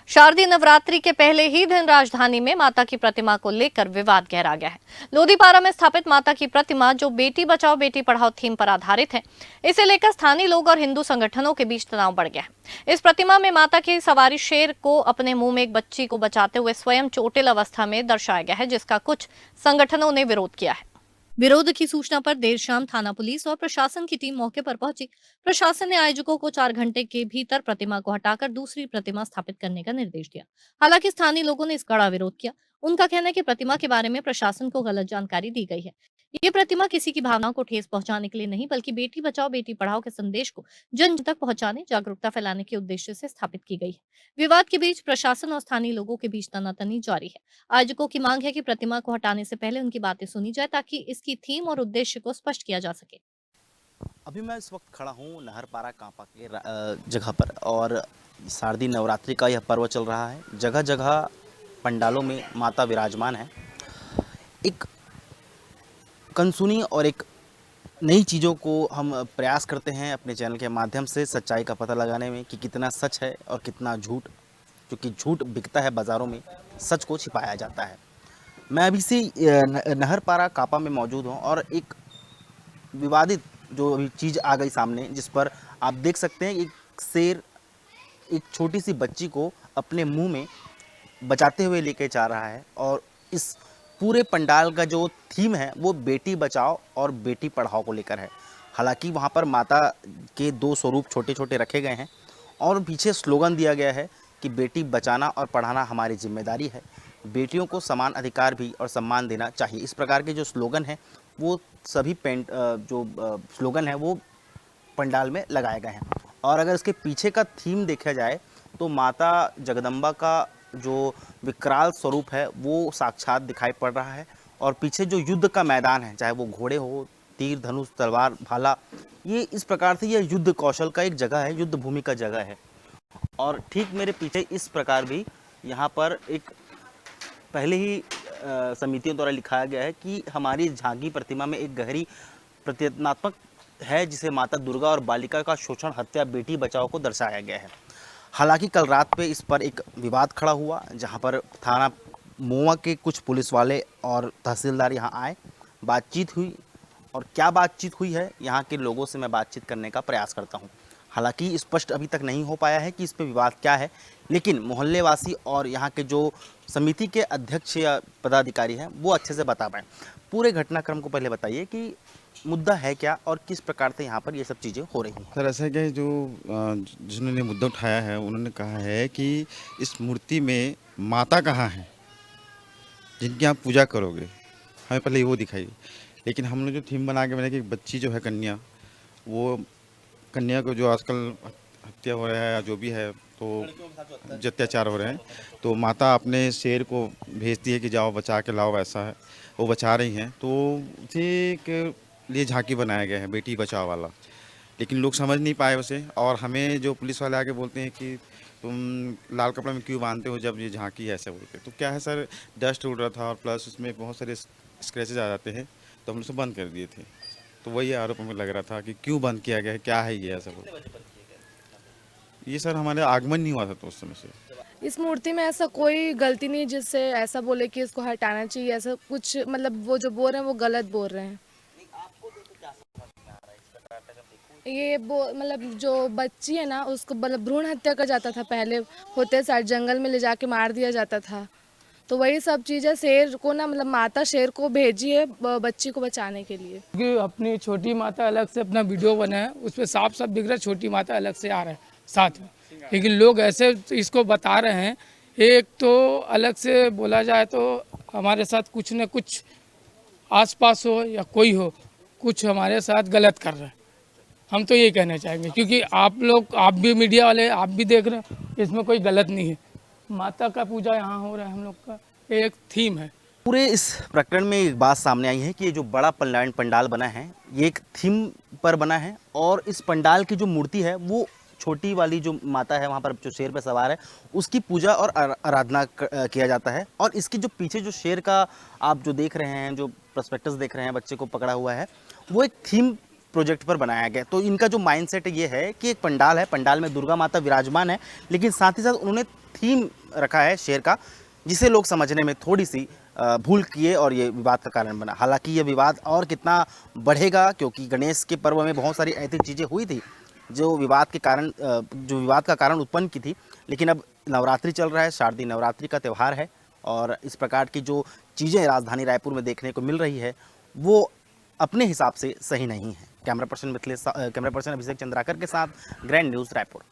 शारदीय नवरात्रि के पहले ही दिन राजधानी में माता की प्रतिमा को लेकर विवाद गहरा गया है। लोधीपारा में स्थापित माता की प्रतिमा, जो बेटी बचाओ बेटी पढ़ाओ थीम पर आधारित है, इसे लेकर स्थानीय लोग और हिंदू संगठनों के बीच तनाव बढ़ गया है। इस प्रतिमा में माता की सवारी शेर को अपने मुंह में एक बच्ची को बचाते हुए स्वयं चोटिल अवस्था में दर्शाया गया है, जिसका कुछ संगठनों ने विरोध किया है। विरोध की सूचना पर देर शाम थाना पुलिस और प्रशासन की टीम मौके पर पहुंची। प्रशासन ने आयोजकों को 4 घंटे के भीतर प्रतिमा को हटाकर दूसरी प्रतिमा स्थापित करने का निर्देश दिया। हालांकि स्थानीय लोगों ने इस कड़ा विरोध किया। उनका कहना है कि प्रतिमा के बारे में प्रशासन को गलत जानकारी दी गई है। ये प्रतिमा किसी की भावनाओं को ठेस पहुंचाने के लिए नहीं, बल्कि बेटी बचाओ बेटी पढ़ाओ के संदेश को जन जन तक पहुंचाने, जागरूकता फैलाने के उद्देश्य से स्थापित की गई है। विवाद के बीच प्रशासन और स्थानीय लोगों के बीच तनातनी जारी है। आयोजकों की मांग है कि प्रतिमा को हटाने से पहले उनकी बातें सुनी जाए, ताकि इसकी थीम और उद्देश्य को स्पष्ट किया जा सके। अभी मैं इस वक्त खड़ा हूँ नहरपारा कांपा के जगह पर, और शारदीय नवरात्रि का यह पर्व चल रहा है। जगह जगह पंडालों में माता विराजमान है। एक कनसुनी और एक नई चीज़ों को हम प्रयास करते हैं अपने चैनल के माध्यम से सच्चाई का पता लगाने में कि कितना सच है और कितना झूठ। क्योंकि झूठ बिकता है बाज़ारों में, सच को छिपाया जाता है। मैं अभी से नहरपारा कापा में मौजूद हूँ और एक विवादित जो अभी चीज़ आ गई सामने, जिस पर आप देख सकते हैं एक शेर एक छोटी सी बच्ची को अपने मुंह में बचाते हुए लेके जा रहा है। और इस पूरे पंडाल का जो थीम है वो बेटी बचाओ और बेटी पढ़ाओ को लेकर है। हालांकि वहाँ पर माता के 2 स्वरूप छोटे छोटे रखे गए हैं और पीछे स्लोगन दिया गया है कि बेटी बचाना और पढ़ाना हमारी जिम्मेदारी है, बेटियों को समान अधिकार भी और सम्मान देना चाहिए। इस प्रकार के जो स्लोगन हैं वो सभी स्लोगन है वो पंडाल में लगाए गए हैं। और अगर इसके पीछे का थीम देखा जाए तो माता जगदम्बा का जो विकराल स्वरूप है वो साक्षात दिखाई पड़ रहा है। और पीछे जो युद्ध का मैदान है, चाहे वो घोड़े हो, तीर धनुष तलवार भाला, ये इस प्रकार से यह युद्ध कौशल का एक जगह है, युद्ध भूमि का जगह है। और ठीक मेरे पीछे इस प्रकार भी यहाँ पर एक पहले ही समितियों द्वारा लिखाया गया है कि हमारी झांकी प्रतिमा में एक गहरी प्रतीकात्मक है, जिसे माता दुर्गा और बालिका का शोषण, हत्या, बेटी बचाओ को दर्शाया गया है। हालांकि कल रात पे इस पर एक विवाद खड़ा हुआ, जहां पर थाना मोआ के कुछ पुलिस वाले और तहसीलदार यहां आए, बातचीत हुई। और क्या बातचीत हुई है, यहां के लोगों से मैं बातचीत करने का प्रयास करता हूं। हालांकि स्पष्ट अभी तक नहीं हो पाया है कि इस पे विवाद क्या है, लेकिन मोहल्ले वासी और यहाँ के जो समिति के अध्यक्ष या पदाधिकारी हैं वो अच्छे से बता पाएँ। पूरे घटनाक्रम को पहले बताइए कि मुद्दा है क्या और किस प्रकार से यहाँ पर ये सब चीज़ें हो रही हैं। सर ऐसा है कि जिन्होंने मुद्दा उठाया है उन्होंने कहा है कि इस मूर्ति में माता कहाँ है जिनकी आप पूजा करोगे, हमें पहले वो दिखाइए। लेकिन हमने जो थीम बना के बनाया कि बच्ची जो है कन्या, वो कन्या को जो आजकल हत्या हो रहा है या जो भी है, तो जो अत्याचार हो रहे हैं, तो माता अपने शेर को भेजती है कि जाओ बचा के लाओ, वैसा है वो बचा रही हैं। तो उसी के लिए झांकी बनाया गया है बेटी बचाओ वाला। लेकिन लोग समझ नहीं पाए उसे, और हमें जो पुलिस वाले आके बोलते हैं कि तुम लाल कपड़ा में क्यों बांधते हो जब ये झांकी है, ऐसे बोलते। तो क्या है सर, डस्ट उड़ रहा था और प्लस उसमें बहुत सारे स्क्रैचेज आ जाते हैं, तो हम उसे बंद कर दिए थे। तो वही आरोप हमें लग रहा था कि क्यों बंद किया गया है, क्या है ये, ऐसा बोलते। ये सर हमारे आगमन नहीं हुआ था तो उस समय से। इस मूर्ति में ऐसा कोई गलती नहीं जिससे ऐसा बोले कि इसको हटाना चाहिए, ऐसा कुछ मतलब वो जो बोल रहे हैं वो गलत बोल रहे हैं। ये मतलब जो बच्ची है ना, उसको मतलब भ्रूण हत्या कर जाता था पहले, होते साथ जंगल में ले जाके मार दिया जाता था। तो वही सब चीज़ें शेर को ना, मतलब माता शेर को भेजी है बच्ची को बचाने के लिए। क्योंकि अपनी छोटी माता अलग से अपना वीडियो बना है, उस पर साफ साफ दिख रहा है छोटी माता अलग से आ रहा है साथ में। लेकिन लोग ऐसे इसको बता रहे हैं, एक तो अलग से बोला जाए तो हमारे साथ कुछ न कुछ आसपास हो या कोई हो, कुछ हमारे साथ गलत कर रहा है। हम तो ये कहना चाहेंगे, क्योंकि आप लोग, आप भी मीडिया वाले, आप भी देख रहे हैं, इसमें कोई गलत नहीं है। माता का पूजा यहाँ हो रहा है, हम लोग का एक थीम है। पूरे इस प्रकरण में एक बात सामने आई है कि ये जो बड़ा पंडाल बना है ये एक थीम पर बना है, और इस पंडाल की जो मूर्ति है वो छोटी वाली जो माता है वहाँ पर जो शेर पे सवार है उसकी पूजा और आराधना किया जाता है। और इसकी जो पीछे जो शेर का आप जो देख रहे हैं, जो प्रोस्पेक्टस देख रहे हैं, बच्चे को पकड़ा हुआ है, वो एक थीम प्रोजेक्ट पर बनाया गया। तो इनका जो माइंडसेट ये है कि एक पंडाल है, पंडाल में दुर्गा माता विराजमान है, लेकिन साथ ही साथ उन्होंने थीम रखा है शेर का, जिसे लोग समझने में थोड़ी सी भूल किए और ये विवाद का कारण बना। हालांकि ये विवाद और कितना बढ़ेगा, क्योंकि गणेश के पर्व में बहुत सारी ऐसी चीज़ें हुई थी जो विवाद का कारण उत्पन्न की थी। लेकिन अब नवरात्रि चल रहा है, शारदीय नवरात्रि का त्यौहार है, और इस प्रकार की जो चीज़ें राजधानी रायपुर में देखने को मिल रही है वो अपने हिसाब से सही नहीं है। कैमरा पर्सन अभिषेक चंद्राकर के साथ ग्रैंड न्यूज़ रायपुर।